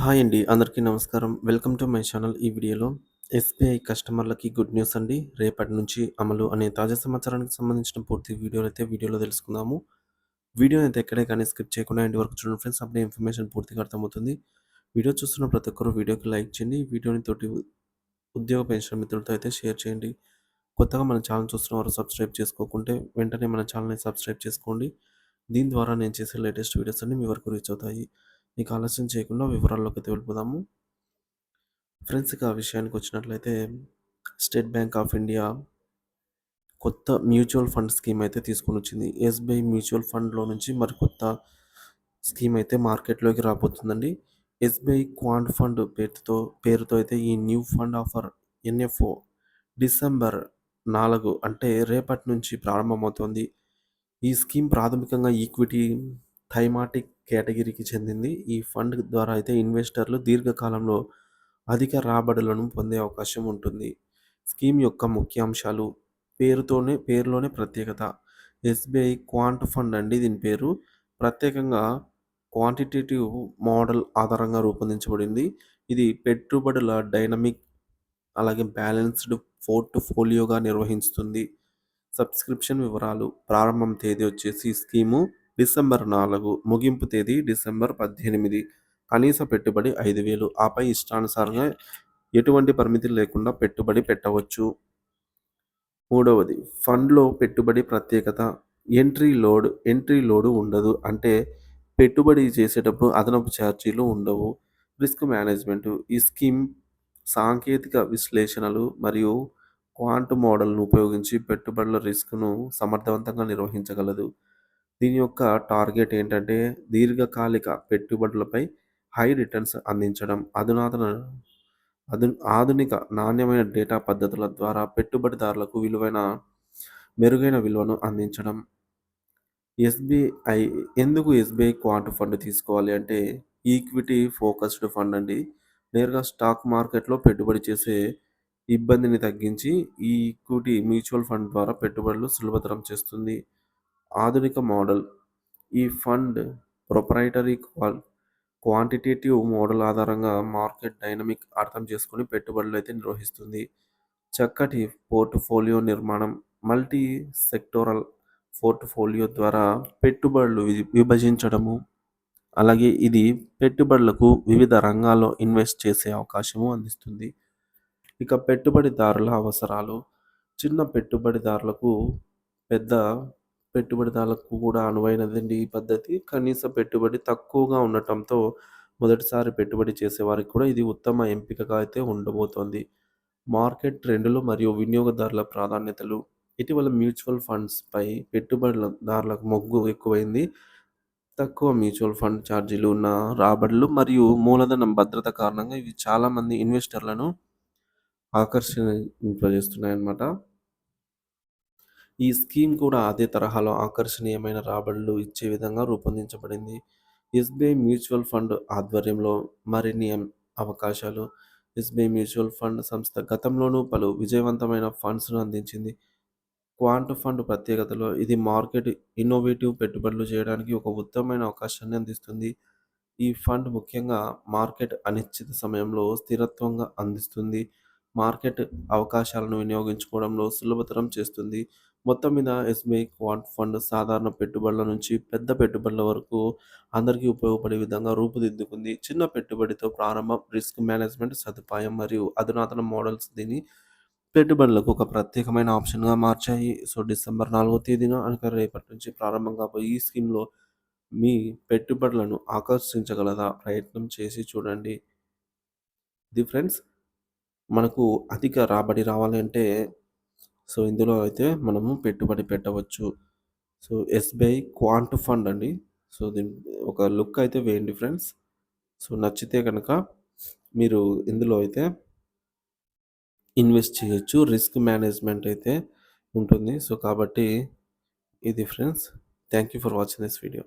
Hi అండి. అందరికీ నమస్కారం. Welcome to my channel. ఈ వీడియోలో ఎస్‌బీఐ కస్టమర్లకి గుడ్ న్యూస్ అండి. రేపటి నుంచి అమలు అనే తాజా సమాచారానికి సంబంధించిన పూర్తి వీడియోలో తెలుసుకుందాము. వీడియోనైతే ఎక్కడే కానీ స్కిప్ చేయకుండా ఎండ్ వరకు చూడండి ఫ్రెండ్స్. అప్పుడే ఇన్ఫర్మేషన్ పూర్తిగా అర్థమవుతుంది. వీడియో చూస్తున్న ప్రతి ఒక్కరు వీడియోకి లైక్ చేయండి. ఈ వీడియోని తోటి ఉద్యోగ పెన్షన్ మిత్రులతో అయితే షేర్ చేయండి. కొత్తగా మన ఛానల్ చూస్తున్న వారు సబ్స్క్రైబ్ చేసుకోకుంటే వెంటనే మన ఛానల్‌ని సబ్స్క్రైబ్ చేసుకోండి. దీని ద్వారా నేను చేసే లేటెస్ట్ వీడియోస్ అన్నీ మీ వరకు రీచ్ అవుతాయి. ఇక ఆలస్యం చేయకుండా వివరాల్లోకైతే వెళ్ళిపోదాము. ఫ్రెండ్స్ ఇక విషయానికి వచ్చినట్లయితే స్టేట్ బ్యాంక్ ఆఫ్ ఇండియా కొత్త మ్యూచువల్ ఫండ్ స్కీమ్ అయితే తీసుకొనొచ్చింది. ఎస్‌బీఐ మ్యూచువల్ ఫండ్‌లో నుంచి మరి కొత్త స్కీమ్ అయితే మార్కెట్‌లోకి రాబోతుందండి. ఎస్‌బీఐ క్వాంట్ ఫండ్ పేరుతో అయితే ఈ new fund offer NFO December 4 అంటే రేపటి నుంచి ప్రారంభమవుతోంది. ఈ స్కీమ్ ప్రాథమికంగా ఈక్విటీ థైమాటిక్ కేటగిరీకి చెందింది. ఈ ఫండ్ ద్వారా అయితే ఇన్వెస్టర్లు దీర్ఘకాలంలో అధిక రాబడులను పొందే అవకాశం ఉంటుంది. స్కీమ్ యొక్క ముఖ్య అంశాలు పేరులోనే ప్రత్యేకత. ఎస్‌బీఐ క్వాంట్ ఫండ్ అండి దీని పేరు. ప్రత్యేకంగా క్వాంటిటేటివ్ మోడల్ ఆధారంగా రూపొందించబడింది. ఇది పెట్టుబడుల డైనమిక్ అలాగే బ్యాలెన్స్డ్ పోర్ట్‌ఫోలియోగా నిర్వహిస్తుంది. సబ్స్క్రిప్షన్ వివరాలు. ప్రారంభం తేదీ వచ్చేసి స్కీము డిసెంబర్ 4, ముగింపు తేదీ డిసెంబర్ 18. కనీస పెట్టుబడి 5,000. ఆపై ఇష్టానుసారంగా ఎటువంటి పరిమితి లేకుండా పెట్టుబడి పెట్టవచ్చు. మూడవది ఫండ్‌లో పెట్టుబడి ప్రత్యేకత. ఎంట్రీ లోడ్ ఉండదు. అంటే పెట్టుబడి చేసేటప్పుడు అదనపు ఛార్జీలు ఉండవు. Risk management. ఈ స్కీమ్ సాంకేతిక విశ్లేషణలు మరియు క్వాంట్ మోడల్‌ను ఉపయోగించి పెట్టుబడుల రిస్క్‌ను సమర్థవంతంగా నిర్వహించగలదు. దీని యొక్క టార్గెట్ ఏంటంటే దీర్ఘకాలిక పెట్టుబడులపై హై రిటర్న్స్ అందించడం. ఆధునిక నాణ్యమైన డేటా పద్ధతుల ద్వారా పెట్టుబడిదారులకు మెరుగైన విలువను అందించడం. ఎస్‌బీఐ ఎందుకు ఎస్‌బీఐ క్వాంట్ ఫండ్ తీసుకోవాలి అంటే ఈక్విటీ ఫోకస్డ్ ఫండ్ అండి. నేరుగా స్టాక్ మార్కెట్‌లో పెట్టుబడి చేసే ఇబ్బందిని తగ్గించి ఈ ఈక్విటీ మ్యూచువల్ ఫండ్ ద్వారా పెట్టుబడులు సులభతరం చేస్తుంది. ఆధునిక మోడల్. ఈ ఫండ్ ప్రొప్రైటరీ క్వాంటిటేటివ్ మోడల్ ఆధారంగా మార్కెట్ డైనమిక్ అర్థం చేసుకొని పెట్టుబడులైతే నిర్వహిస్తుంది. చక్కటి పోర్ట్‌ఫోలియో నిర్మాణం. మల్టీ సెక్టోరల్ పోర్ట్‌ఫోలియో ద్వారా పెట్టుబడులు విభజించడము. అలాగే ఇది పెట్టుబడులకు వివిధ రంగాల్లో ఇన్వెస్ట్ చేసే అవకాశము అందిస్తుంది. ఇక పెట్టుబడిదారుల అవసరాలు. చిన్న పెట్టుబడిదారులకు, పెద్ద పెట్టుబడిదారులకు కూడా అనువైనదండి ఈ పద్ధతి. కనీస పెట్టుబడి తక్కువగా ఉండటంతో మొదటిసారి పెట్టుబడి చేసేవారికి కూడా ఇది ఉత్తమ ఎంపికగా అయితే ఉండబోతోంది. మార్కెట్ ట్రెండ్‌లు మరియు వినియోగదారుల ప్రాధాన్యతలు. ఇటీవల మ్యూచువల్ ఫండ్స్‌పై పెట్టుబడిదారులకు మొగ్గు ఎక్కువైంది. తక్కువ మ్యూచువల్ ఫండ్ ఛార్జీలు ఉన్న రాబడులు మరియు మూలధనం భద్రత కారణంగా ఇవి చాలామంది ఇన్వెస్టర్లను ఆకర్షింపజేస్తున్నాయన్నమాట. ఈ స్కీమ్ కూడా అదే తరహాలో ఆకర్షణీయమైన రాబడులు ఇచ్చే విధంగా రూపొందించబడింది. ఎస్‌బీఐ మ్యూచువల్ ఫండ్ ఆధ్వర్యంలో మరిన్ని అవకాశాలు. ఎస్‌బీఐ మ్యూచువల్ ఫండ్ సంస్థ గతంలోనూ పలు విజయవంతమైన ఫండ్స్‌ను అందించింది. క్వాంట్ ఫండ్ ప్రత్యేకతలో ఇది మార్కెట్ ఇన్నోవేటివ్ పెట్టుబడులు చేయడానికి ఒక ఉత్తమమైన అవకాశాన్ని అందిస్తుంది. ఈ ఫండ్ ముఖ్యంగా మార్కెట్ అనిశ్చిత సమయంలో స్థిరత్వంగా అందిస్తుంది. మార్కెట్ అవకాశాలను వినియోగించుకోవడంలో సులభతరం చేస్తుంది. మొత్తం మీద ఎస్‌బీఐ క్వాంట్ ఫండ్ సాధారణ పెట్టుబడుల నుంచి పెద్ద పెట్టుబడుల వరకు అందరికీ ఉపయోగపడే విధంగా రూపుదిద్దుకుంది. చిన్న పెట్టుబడితో ప్రారంభం, రిస్క్ మేనేజ్మెంట్ సదుపాయం మరియు అధునాతన మోడల్స్ దీన్ని పెట్టుబడులకు ఒక ప్రత్యేకమైన ఆప్షన్‌గా మార్చాయి. సో, డిసెంబర్ 4వ తేదీన అనగా రేపటి నుంచి ప్రారంభం కాబోయే ఈ స్కీమ్‌లో మీ పెట్టుబడులను ఆకర్షించగలదా? ప్రయత్నం చేసి చూడండి. ఇది ఫ్రెండ్స్ మనకు అధిక రాబడి రావాలి అంటే సో, ఇందులో అయితే మనము పెట్టుబడి పెట్టవచ్చు. సో, ఎస్‌బీఐ క్వాంట్ ఫండ్ అండి. సో, దీని ఒక లుక్ అయితే వేయండి ఫ్రెండ్స్. సో, నచ్చితే గనక మీరు ఇందులో అయితే ఇన్వెస్ట్ చేయొచ్చు. రిస్క్ మేనేజ్మెంట్ అయితే ఉంటుంది. సో, కాబట్టి ఇది friends. Thank you for watching this video.